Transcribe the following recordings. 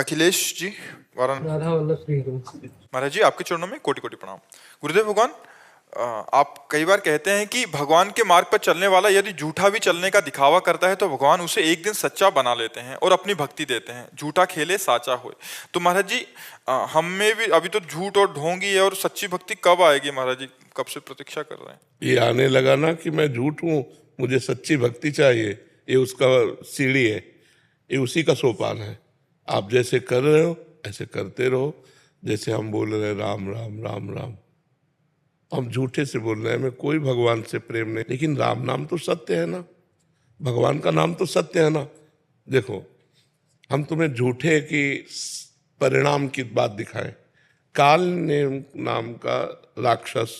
अखिलेश जी वाराणसी। राधा वल्लभ श्री महाराज जी आपके चरणों में कोटि कोटि प्रणाम। गुरुदेव भगवान, आप कई बार कहते हैं कि भगवान के मार्ग पर चलने वाला यदि झूठा भी चलने का दिखावा करता है तो भगवान उसे एक दिन सच्चा बना लेते हैं और अपनी भक्ति देते हैं। झूठा खेले साचा होए। तो महाराज जी हम में भी अभी तो झूठ और ढोंगी है, और सच्ची भक्ति कब आएगी महाराज जी? कब से प्रतीक्षा कर रहे हैं? ये आने लगा ना कि मैं झूठ हूँ, मुझे सच्ची भक्ति चाहिए, ये उसका सीढ़ी है, ये उसी का सोपान है। आप जैसे कर रहे हो ऐसे करते रहो। जैसे हम बोल रहे हैं राम राम राम राम, हम झूठे से बोल रहे हैं, हमें कोई भगवान से प्रेम नहीं, लेकिन राम नाम तो सत्य है ना, भगवान का नाम तो सत्य है ना। देखो, हम तुम्हें झूठे की परिणाम की बात दिखाएं। काल ने नाम का राक्षस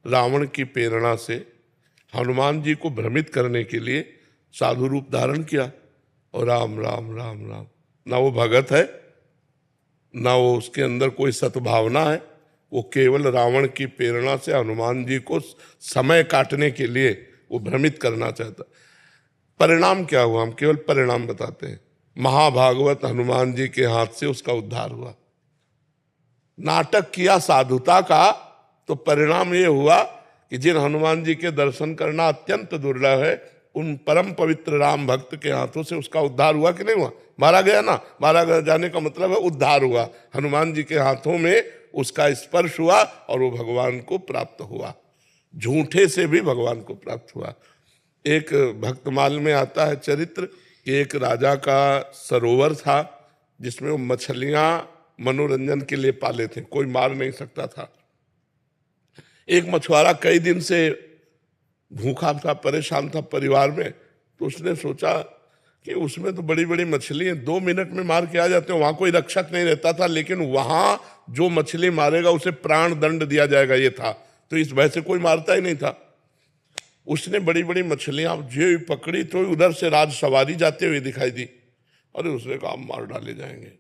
रावण की प्रेरणा से हनुमान जी को भ्रमित करने के लिए साधु रूप धारण किया, और राम राम राम राम, ना वो भगत है ना वो उसके अंदर कोई सद्भावना है, वो केवल रावण की प्रेरणा से हनुमान जी को समय काटने के लिए वो भ्रमित करना चाहता। परिणाम क्या हुआ? हम केवल परिणाम बताते हैं। महाभागवत हनुमान जी के हाथ से उसका उद्धार हुआ। नाटक किया साधुता का, तो परिणाम ये हुआ कि जिन हनुमान जी के दर्शन करना अत्यंत दुर्लभ है, उन परम पवित्र राम भक्त के हाथों से उसका उद्धार हुआ कि नहीं हुआ? मारा गया ना, मारा जाने का मतलब है उद्धार हुआ। हनुमान जी के हाथों में उसका स्पर्श हुआ और वो भगवान को प्राप्त हुआ। झूठे से भी भगवान को प्राप्त हुआ। एक भक्तमाल में आता है चरित्र, एक राजा का सरोवर था जिसमें वो मछलियां मनोरंजन के लिए पाले थे, कोई मार नहीं सकता था। एक मछुआरा कई दिन से भूखा था, परेशान था परिवार में, तो उसने सोचा कि उसमें तो बड़ी बड़ी मछली हैं, 2 मिनट में मार के आ जाते हैं, वहां कोई रक्षक नहीं रहता था, लेकिन वहां जो मछली मारेगा उसे प्राण दंड दिया जाएगा ये था, तो इस भय से कोई मारता ही नहीं था। उसने बड़ी बड़ी मछलियां जो पकड़ी तो उधर से राज सवारी जाते हुए दिखाई दी, और उसने कहा मार डाले जाएंगे।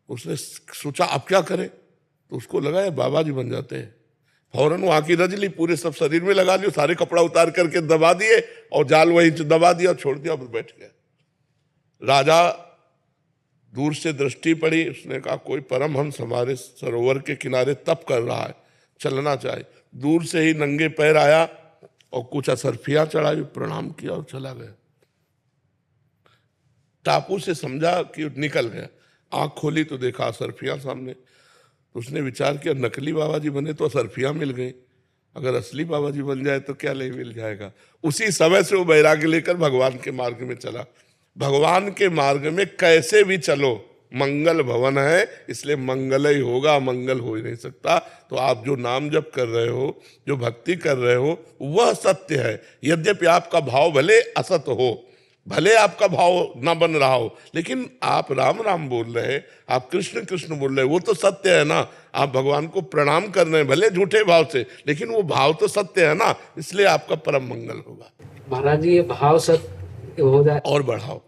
उसने सोचा अब क्या करे, तो उसको लगा ये बाबा जी बन जाते हैं। फौरन वहां की रज ली, पूरे सब शरीर में लगा लिया, सारे कपड़ा उतार करके दबा दिए और जाल वहीं दबा दिया, छोड़ दिया, बैठ गया। राजा दूर से दृष्टि पड़ी, उसने कहा कोई परमहंस हमारे सरोवर के किनारे तप कर रहा है, चलना चाहिए। दूर से ही नंगे पैर आया और कुछ असरफियां चढ़ाई, प्रणाम किया और चला गया। टापू से समझा कि निकल गया, आंख खोली तो देखा असरफियां सामने। तो उसने विचार किया नकली बाबा जी बने तो असरफियां मिल गई, अगर असली बाबा जी बन जाए तो क्या नहीं मिल जाएगा। उसी समय से वो वैराग्य लेकर भगवान के मार्ग में चला। भगवान के मार्ग में कैसे भी चलो, मंगल भवन है, इसलिए मंगल ही होगा, मंगल हो ही नहीं सकता। तो आप जो नाम जप कर रहे हो, जो भक्ति कर रहे हो, वह सत्य है। यद्यपि आपका भाव भले असत हो, भले आपका भाव ना बन रहा हो, लेकिन आप राम राम बोल रहे हैं, आप कृष्ण कृष्ण बोल रहे हैं, वो तो सत्य है ना। आप भगवान को प्रणाम कर रहे हैं भले झूठे भाव से, लेकिन वो भाव तो सत्य है ना, इसलिए आपका परम मंगल होगा। महाराज जी, ये भाव सत्य हो जाए और बढ़ाओ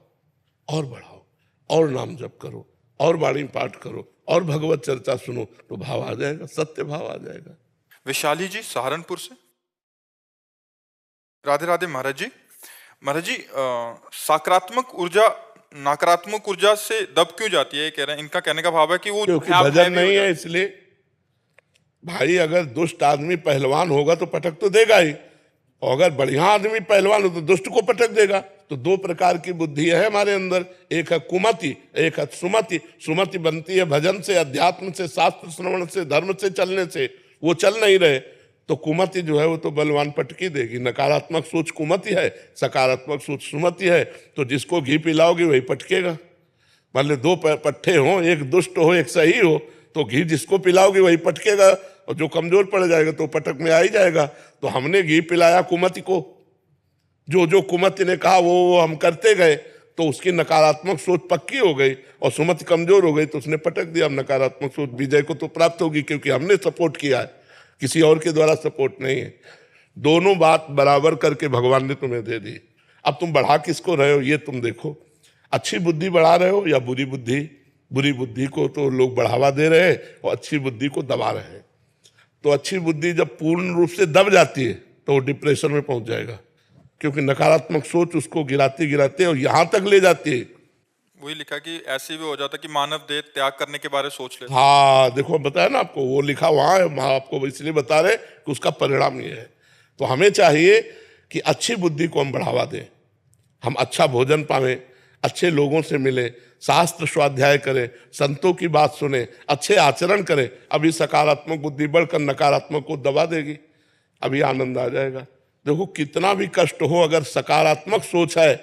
और बढ़ाओ, और नाम जप करो, और वाणी पाठ करो, और भगवत चर्चा सुनो, तो भाव आ जाएगा, सत्य भाव आ जाएगा। विशाली जी सहारनपुर से। राधे राधे महाराज जी। महाराज जी, सकारात्मक ऊर्जा नकारात्मक ऊर्जा से दब क्यों जाती है? कह रहे हैं, इनका कहने का भाव है कि वो क्योंकि भजन नहीं है, इसलिए। भाई अगर दुष्ट आदमी पहलवान होगा तो पटक तो देगा ही, और अगर बढ़िया आदमी पहलवान हो तो दुष्ट को पटक देगा। तो 2 प्रकार की बुद्धि है हमारे अंदर, एक है कुमति, एक है सुमति। सुमति बनती है भजन से, अध्यात्म से, शास्त्र श्रवण से, धर्म से चलने से। वो चल नहीं रहे तो कुमति जो है वो तो बलवान पटकी देगी। नकारात्मक सोच कुमति है, सकारात्मक सोच सुमति है। तो जिसको घी पिलाओगे वही पटकेगा। मान लो 2 पट्टे हो, एक दुष्ट हो एक सही हो, तो घी जिसको पिलाओगे वही पटकेगा, और जो कमजोर पड़ जाएगा तो पटक में आ ही जाएगा। तो हमने घी पिलाया कुमति को, जो कुमति ने कहा वो हम करते गए, तो उसकी नकारात्मक सोच पक्की हो गई और सुमति कमजोर हो गई, तो उसने पटक दिया। अब नकारात्मक सोच विजय को तो प्राप्त होगी, क्योंकि हमने सपोर्ट किया है, किसी और के द्वारा सपोर्ट नहीं है। दोनों बात बराबर करके भगवान ने तुम्हें दे दी। अब तुम बढ़ा किसको रहे हो ये तुम देखो। अच्छी बुद्धि बढ़ा रहे हो या बुरी बुद्धि? बुरी बुद्धि को तो लोग बढ़ावा दे रहे हैं और अच्छी बुद्धि को दबा रहे हैं। तो अच्छी बुद्धि जब पूर्ण रूप से दब जाती है तो वो डिप्रेशन में पहुंच जाएगा, क्योंकि नकारात्मक सोच उसको गिराते गिराते और यहां तक ले जाती है वही लिखा कि ऐसे भी हो जाता कि मानव देह त्याग करने के बारे में सोच लेते। हाँ देखो बताया ना आपको, वो लिखा वहां है, वहां आपको इसलिए बता रहे कि उसका परिणाम ये है। तो हमें चाहिए कि अच्छी बुद्धि को हम बढ़ावा दें, हम अच्छा भोजन पावें, अच्छे लोगों से मिलें, शास्त्र स्वाध्याय करें, संतों की बात सुने, अच्छे आचरण करें। अभी सकारात्मक बुद्धि बढ़कर नकारात्मक को दबा देगी, अभी आनंद आ जाएगा। देखो कितना भी कष्ट हो, अगर सकारात्मक सोच है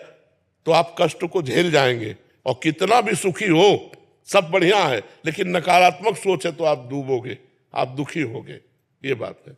तो आप कष्ट को झेल जाएंगे, और कितना भी सुखी हो सब बढ़िया है, लेकिन नकारात्मक सोच है तो आप डूबोगे, आप दुखी होगे, ये बात है।